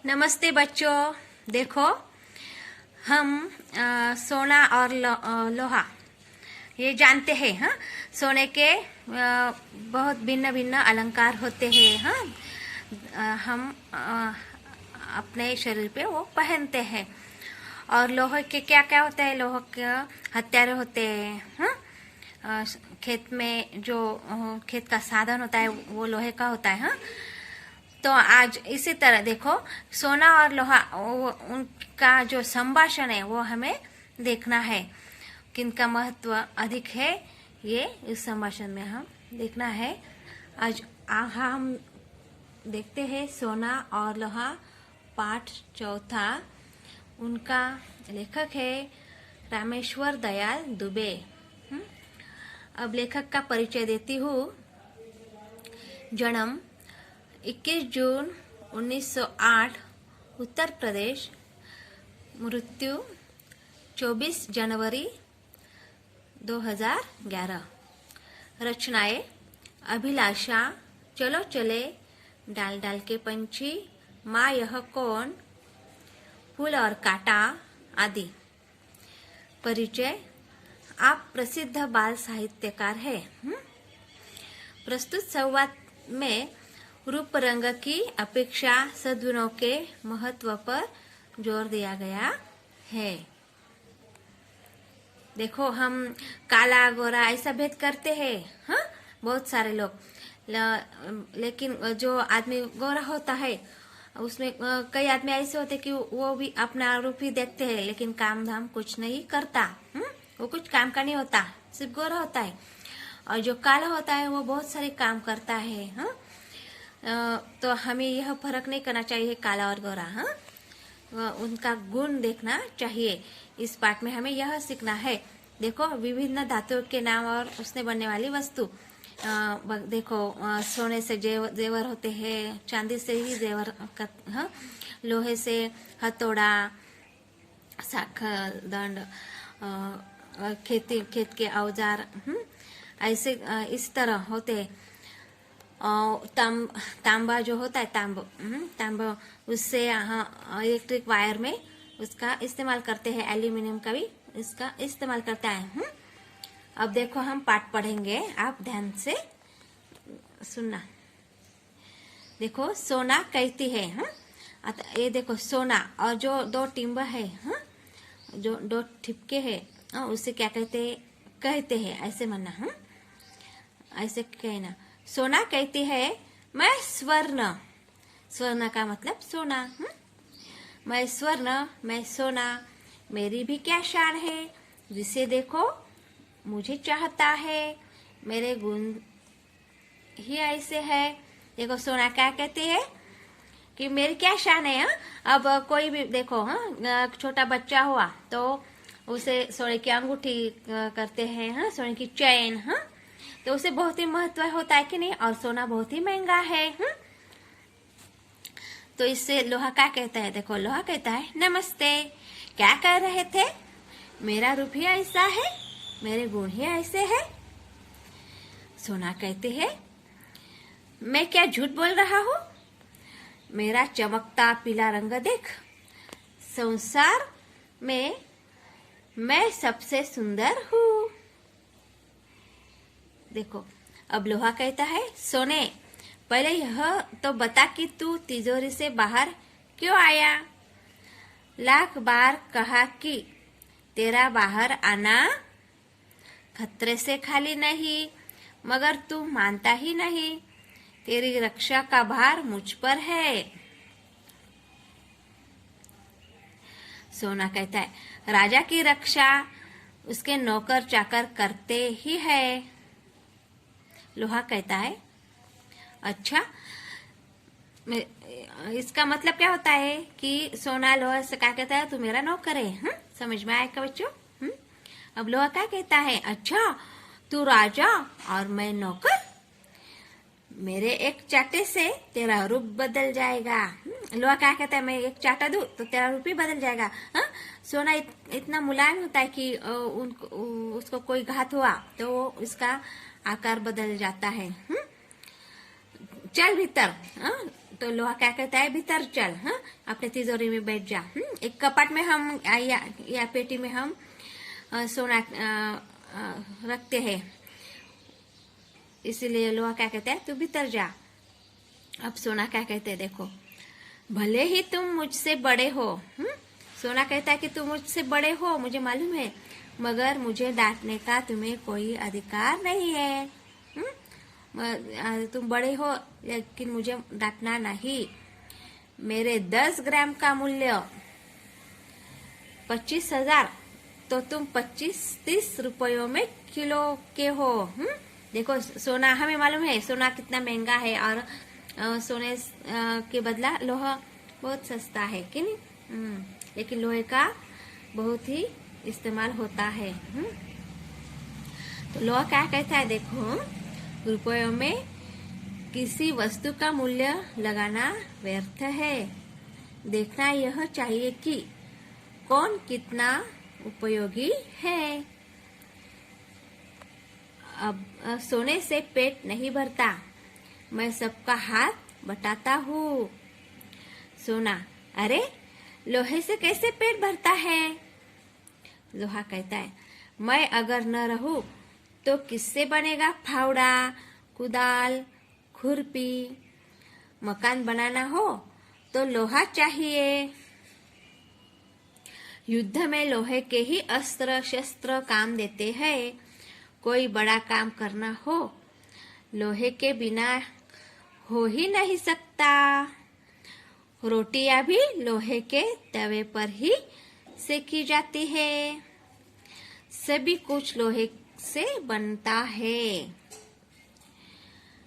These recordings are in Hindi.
नमस्ते बच्चों। देखो हम सोना और लोहा ये जानते हैं। हाँ, सोने के बहुत भिन्न भिन्न अलंकार होते हैं। हाँ, हम अपने शरीर पे वो पहनते हैं। और लोहे के क्या क्या होता है? लोहे के हथियार होते हैं। हाँ, खेत में जो खेत का साधन होता है वो लोहे का होता है। हाँ, तो आज इसी तरह देखो सोना और लोहा उनका जो संभाषण है वो हमें देखना है। किनका महत्व अधिक है ये इस संभाषण में हम देखना है। आज हम देखते हैं सोना और लोहा पाठ चौथा। उनका लेखक है रामेश्वर दयाल दुबे। अब लेखक का परिचय देती हूँ। जन्म 21 जून 1908 उत्तर प्रदेश। मृत्यु 24 जनवरी 2011। रचनाएं अभिलाषा, चलो चले, डाल डाल के पंछी, माँ यह कौन, फूल और कांटा आदि। परिचय, आप प्रसिद्ध बाल साहित्यकार हैं। प्रस्तुत संवाद में रूप रंग की अपेक्षा सद्गुणों के महत्व पर जोर दिया गया है। देखो हम काला गोरा ऐसा भेद करते हैं। हाँ, बहुत सारे लोग लेकिन जो आदमी गोरा होता है उसमें कई आदमी ऐसे होते कि वो भी अपना रूप ही देखते हैं लेकिन काम धाम कुछ नहीं करता। वो कुछ काम का नहीं होता, सिर्फ गोरा होता है। और जो काला होता है वो बहुत सारे काम करता है। हाँ, तो हमें यह फर्क नहीं करना चाहिए काला और गोरा। हाँ, उनका गुण देखना चाहिए। इस पाठ में हमें यह सीखना है। देखो विभिन्न धातुओं के नाम और उसने बनने वाली वस्तु। देखो सोने से जेवर होते हैं, चांदी से ही जेवर। हाँ, लोहे से हथौड़ा, साखल, दंड, खेत के औजार ऐसे इस तरह होते हैं। तांबा जो होता है तांबा उससे इलेक्ट्रिक वायर में उसका इस्तेमाल करते हैं। एल्यूमिनियम का भी इसका इस्तेमाल करता है। अब देखो हम पाठ पढ़ेंगे, आप ध्यान से सुनना। देखो सोना कहती है। ये देखो सोना और जो दो टिम्ब है, जो दो ठिपके है उसे क्या कहते हैं ऐसे मानना। ऐसे कहना। सोना कहती है मैं स्वर्ण। स्वर्ण का मतलब सोना। मैं स्वर्ण, मैं सोना, मेरी भी क्या शान है, जिसे देखो मुझे चाहता है, मेरे गुण ही ऐसे है। देखो सोना क्या कहती है कि मेरी क्या शान है। अब कोई भी देखो छोटा बच्चा हुआ तो उसे सोने की अंगूठी करते हैं, सोने की चैन। तो उसे बहुत ही महत्व होता है कि नहीं। और सोना बहुत ही महंगा है। तो इससे लोहा क्या कहता है? देखो लोहा कहता है नमस्ते, क्या कर रहे थे, मेरा रूप ही ऐसा है, मेरे गुण ही ऐसे है। सोना कहते हैं मैं क्या झूठ बोल रहा हूँ, मेरा चमकता पीला रंग देख, संसार में मैं सबसे सुंदर हूँ। देखो अब लोहा कहता है सोने, पहले यह तो बता कि तू तिजोरी से बाहर क्यों आया। लाख बार कहा कि तेरा बाहर आना खतरे से खाली नहीं, मगर तू मानता ही नहीं। तेरी रक्षा का भार मुझ पर है। सोना कहता है राजा की रक्षा उसके नौकर चाकर करते ही है। लोहा कहता है अच्छा, इसका मतलब क्या होता है कि सोना लोहा से क्या कहता है, तू मेरा नौकर है। समझ में आया क्या बच्चों? अब लोहा क्या कहता है, अच्छा तू राजा और मैं नौकर, मेरे एक चाटे से तेरा रूप बदल जाएगा। लोहा क्या कहता है, मैं एक चाटा दूं तो तेरा रूप ही बदल जाएगा। सोना इतना मुलायम होता है कि उसको कोई घात हुआ तो इसका आकार बदल जाता है। चल भीतर, तो लोहा क्या कहता है, भीतर चल, हाँ, अपने तिजोरी में बैठ जा। एक कपाट में हम या पेटी में हम सोना रखते हैं, इसीलिए लोहा क्या कहता है, तू भीतर जा। अब सोना क्या कहते हैं, देखो, भले ही तुम मुझसे बड़े हो, सोना कहता है कि तुम मुझसे बड़े हो, मुझे मालूम है, मगर मुझे डांटने का तुम्हें कोई अधिकार नहीं है। तुम बड़े हो लेकिन मुझे डांटना नहीं। मेरे 10 ग्राम का मूल्य 25,000, तो तुम 25-30 रुपयों में किलो के हो। देखो, सोना, हमें मालूम है सोना कितना महंगा है, और सोने के बदला लोहा बहुत सस्ता है कि नहीं। लेकिन लोहे का बहुत ही इस्तेमाल होता है। तो लोहा क्या कहता है, देखो, रुपयों में किसी वस्तु का मूल्य लगाना व्यर्थ है। देखना यह चाहिए कि कौन कितना उपयोगी है। अब सोने से पेट नहीं भरता, मैं सबका हाथ बटाता हूँ। सोना, अरे लोहे से कैसे पेट भरता है? लोहा कहता है, मैं अगर न रहूं तो किससे बनेगा फावड़ा, कुदाल, खुरपी। मकान बनाना हो तो लोहा चाहिए। युद्ध में लोहे के ही अस्त्र शस्त्र काम देते हैं। कोई बड़ा काम करना हो लोहे के बिना हो ही नहीं सकता। रोटियां भी लोहे के तवे पर ही सेकी जाती है। सभी कुछ लोहे से बनता है।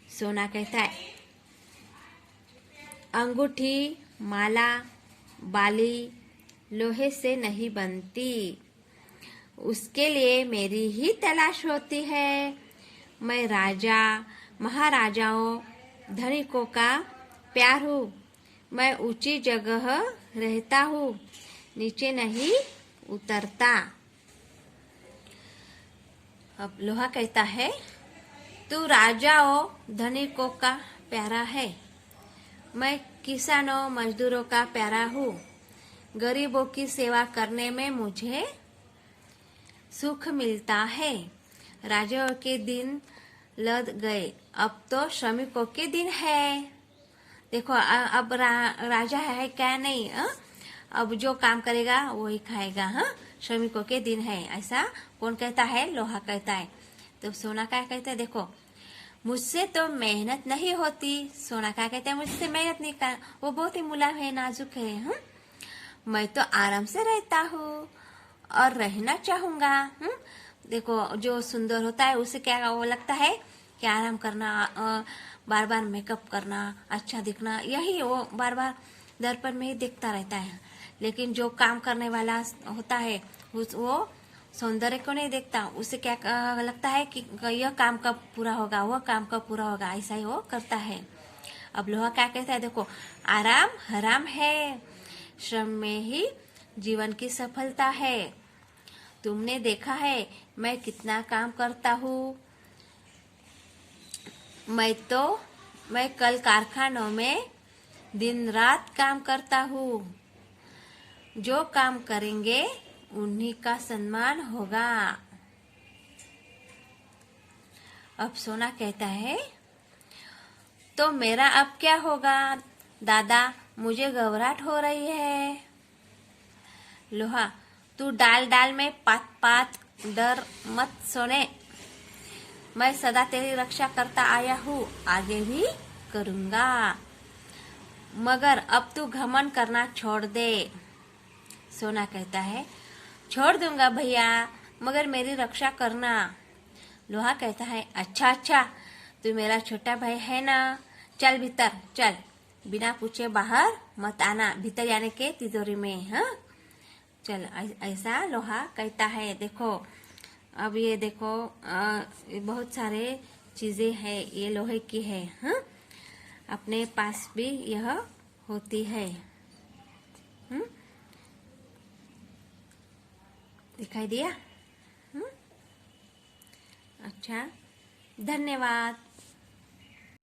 सोना कहता है, अंगूठी, माला, बाली लोहे से नहीं बनती, उसके लिए मेरी ही तलाश होती है। मैं राजा, महाराजाओं, धनिकों का प्यार हूँ। मैं ऊंची जगह रहता हूँ, नीचे नहीं उतरता। अब लोहा कहता है, तू राजाओं, धनिकों का प्यारा है, मैं किसानों, मजदूरों का प्यारा हूँ। गरीबों की सेवा करने में मुझे सुख मिलता है। राजाओं के दिन लद गए, अब तो श्रमिकों के दिन है। देखो, अब राजा है क्या नहीं, अब जो काम करेगा वही खाएगा। श्रमिकों के दिन है, ऐसा कौन कहता है? लोहा कहता है। तो सोना क्या कहता है, देखो, मुझसे तो मेहनत नहीं होती। सोना क्या कहता है, मुझसे मेहनत नहीं कर, वो बहुत ही मुलायम है, नाजुक है। मैं तो आराम से रहता हूँ और रहना चाहूंगा। देखो, जो सुंदर होता है उसे क्या वो लगता है कि आराम करना, बार बार मेकअप करना, अच्छा दिखना, यही वो बार बार दर्पण में ही देखता रहता है। लेकिन जो काम करने वाला होता है वो सौंदर्य को नहीं देखता, उसे क्या लगता है कि यह काम कब पूरा होगा, वह काम कब पूरा होगा, ऐसा ही वो करता है। अब लोहा क्या कहता है, देखो, आराम हराम है, श्रम में ही जीवन की सफलता है। तुमने देखा है मैं कितना काम करता हूँ। मैं कल कारखानों में दिन रात काम करता हूँ। जो काम करेंगे उन्हीं का सम्मान होगा। अब सोना कहता है, तो मेरा अब क्या होगा दादा, मुझे घबराहट हो रही है। लोहा, तू डाल डाल में पात पात, डर मत सोने, मैं सदा तेरी रक्षा करता आया हूँ, आगे भी करूँगा। मगर अब तू घमंड करना छोड़ दे। सोना कहता है, छोड़ दूंगा भैया, मगर मेरी रक्षा करना। लोहा कहता है, अच्छा अच्छा, तू मेरा छोटा भाई है ना, चल भीतर चल, बिना पूछे बाहर मत आना, भीतर जाने के तिजोरी में। चल, ऐसा लोहा कहता है। देखो, अब ये देखो, बहुत सारे चीजें हैं, ये लोहे की है। अपने पास भी यह होती है। दिखाई दिया? अच्छा, धन्यवाद।